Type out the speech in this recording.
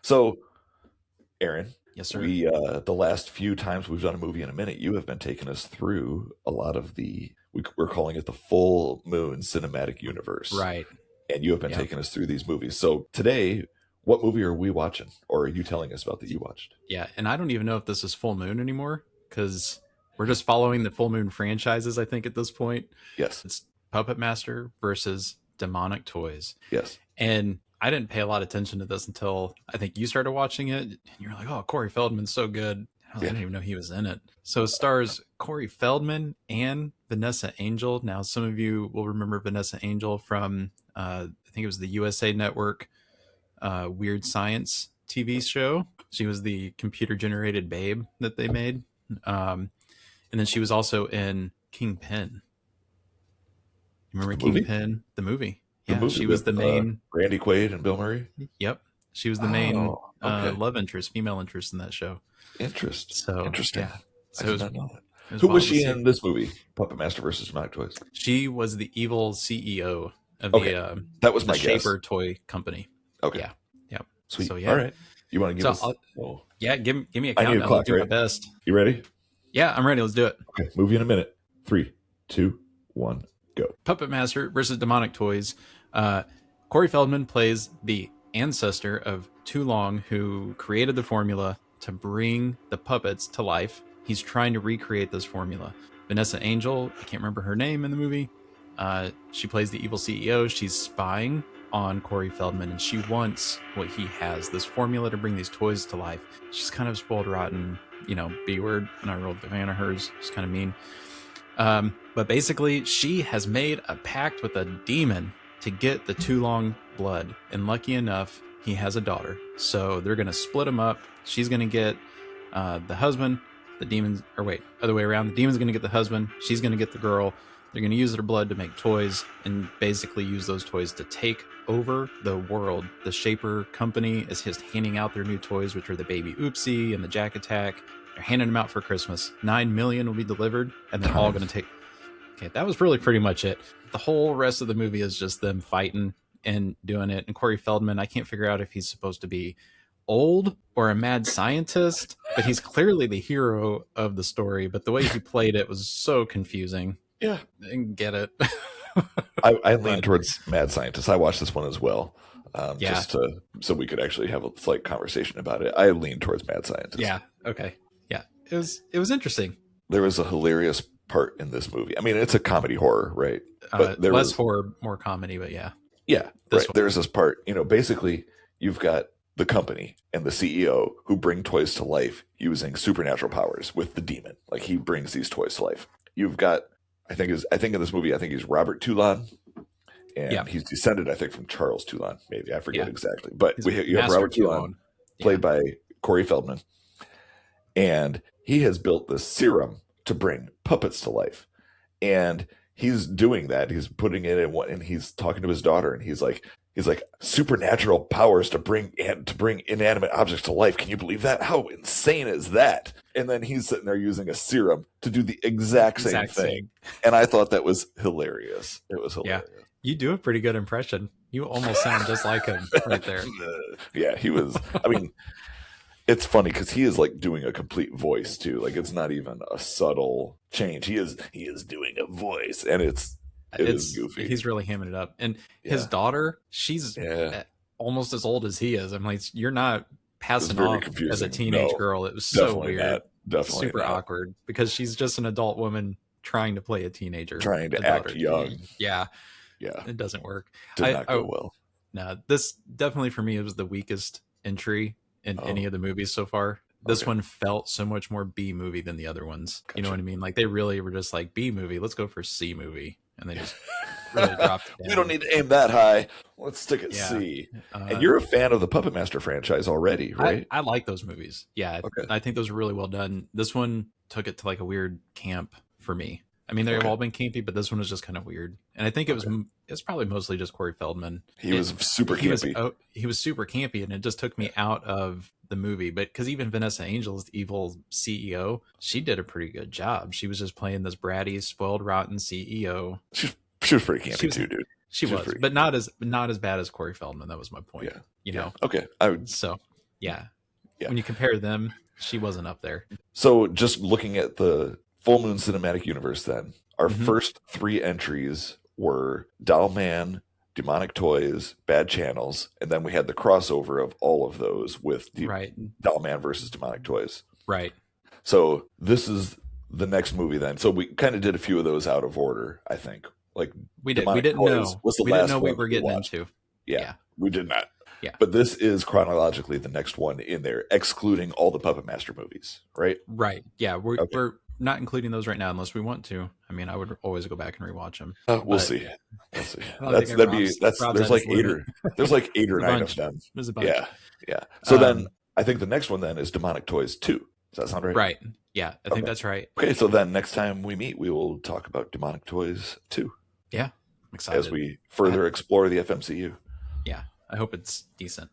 So, Aaron, Yes, sir. we the last few times we've done a movie in a minute, you have been taking us through a lot of we're calling it the full moon cinematic universe, Right. and you have been Yeah. taking us through these movies. So today, what movie are we watching, or are you telling us about that you watched? Yeah. And I don't even know if this is Full Moon anymore because we're just following the Full Moon franchises, I think, at this point. Yes, It's Puppet Master versus Demonic Toys. yes. And I didn't pay a lot of attention to this until I think you started watching it. And you're like, oh, Corey Feldman's so good. I didn't even know he was in it. So it stars Corey Feldman and Vanessa Angel. Now, some of you will remember Vanessa Angel from, I think it was the USA Network Weird Science TV show. She was the computer generated babe that they made. And then she was also in Kingpin. You remember The movie? Kingpin, the movie? The Yeah, movie she was with the main. Randy Quaid and Bill Murray. Yep, she was the main Oh, okay. love interest, female interest in that show. Interesting. Yeah, I so did not know that. it was Who was wild to she see. in this movie? Puppet Master versus Demonic Toys. She was the evil CEO of Okay, that was the my guess. Shaper toy company. Okay, Yeah, yep. sweet. So yeah, All right, you want to give so us? Oh, yeah, give me a I need a countdown. I'll clock, do my right? best. You ready? Yeah, I'm ready. Let's do it. Okay, movie in a minute. 3, 2, 1, go. Puppet Master versus Demonic Toys. Corey Feldman plays the ancestor of Tu Long, who created the formula to bring the puppets to life. He's trying to recreate this formula. Vanessa Angel, I can't remember her name in the movie. She plays the evil CEO. She's spying on Corey Feldman, and she wants what he has, this formula to bring these toys to life. She's kind of spoiled rotten, B word, and I rolled the fan of hers. She's kind of mean. But basically, she has made a pact with a demon to get the Tu Long blood. And lucky enough, he has a daughter. So they're going to split him up. She's going to get the husband. The demons, or wait, other way around. The demon's going to get the husband. She's going to get the girl. They're going to use their blood to make toys and basically use those toys to take over the world. The Shaper company is just handing out their new toys, which are the Baby Oopsie and the Jack Attack. They're handing them out for Christmas. 9 million will be delivered, and they're all going to take. Okay, that was really pretty much it. The whole rest of the movie is just them fighting and doing it. And Corey Feldman, I can't figure out if he's supposed to be old or a mad scientist, but he's clearly the hero of the story. But the way he played it was so confusing. Yeah, I didn't get it. I lean towards mad scientist. I watched this one as well, Yeah. just so we could actually have a slight conversation about it. I lean towards mad scientist. Yeah. Okay. Yeah. It was interesting. There was a hilarious part in this movie. I mean, it's a comedy horror, right? But there Less was horror, more comedy. But yeah. Yeah, This right. one. There's this part, basically you've got the company and the CEO who bring toys to life using supernatural powers with the demon. Like he brings these toys to life. You've got, I think in this movie, I think he's Robert Toulon, and Yeah. he's descended, I think, from Charles Toulon. Maybe I forget Yeah. exactly, but He's you have Master Robert Toulon, played by Corey Feldman, and he has built this serum to bring puppets to life, and he's doing that. He's putting it in one, and he's talking to his daughter, and he's like supernatural powers to bring inanimate objects to life. Can you believe that? How insane is that? And then he's sitting there using a serum to do the exact same thing. And I thought that was hilarious. It was hilarious. Yeah. You do a pretty good impression. You almost sound just like him right there. Yeah, he was. I mean, it's funny because he is like doing a complete voice too. Like it's not even a subtle change. He is doing a voice, and it is goofy. He's really hamming it up. And his daughter, she's almost as old as he is. I'm like, you're not passing off confusing. as a teenage girl. It was so weird. Definitely super awkward because she's just an adult woman trying to play a teenager. Trying to act young. Yeah. Yeah. It doesn't work. Did not go well. No, this definitely for me, it was the weakest entry in any of the movies so far. This one felt so much more B movie than the other ones. Gotcha. You know what I mean? Like they really were just like B movie. Let's go for C movie. And they just really dropped it down. We don't need to aim that high. Let's stick at C. And you're a fan of the Puppet Master franchise already, right? I like those movies. Yeah. Okay. I think those are really well done. This one took it to like a weird camp for me. I mean, they've all been campy, but this one was just kind of weird. And I think it was probably mostly just Corey Feldman. He was super campy. He was super campy, and it just took me out of the movie. But because even Vanessa Angel's the evil CEO, she did a pretty good job. She was just playing this bratty, spoiled, rotten CEO. She was pretty campy too, dude. She was, but not as bad as Corey Feldman. That was my point. Yeah. You know. Okay. Yeah. Yeah. When you compare them, she wasn't up there. So just looking at the Full Moon Cinematic Universe, then our Mhm. first 3 entries were Doll Man, Demonic Toys, Bad Channels, and then we had the crossover of all of those with Right. Doll Man versus Demonic Toys. Right. So this is the next movie then. So we kind of did a few of those out of order, I think. Like We did. We Demonic didn't Toys know. was the We didn't last know we one were that getting watched. into. Yeah, we did not. Yeah. But this is chronologically the next one in there, excluding all the Puppet Master movies, right? Right. Yeah. We're Okay. we're not including those right now unless we want to. I mean, I would always go back and rewatch them. We'll But- see. We'll see. I think Rob's There's at like his limit. there's like 8 or There's a 9 bunch. of them. There's a bunch. Yeah, yeah. So then Um, I think the next one then is Demonic Toys 2. Does that sound right? Right. Yeah. I think Okay. that's right. Okay, so then next time we meet, we will talk about Demonic Toys 2 I'm excited. as we further explore the FMCU. I hope it's decent.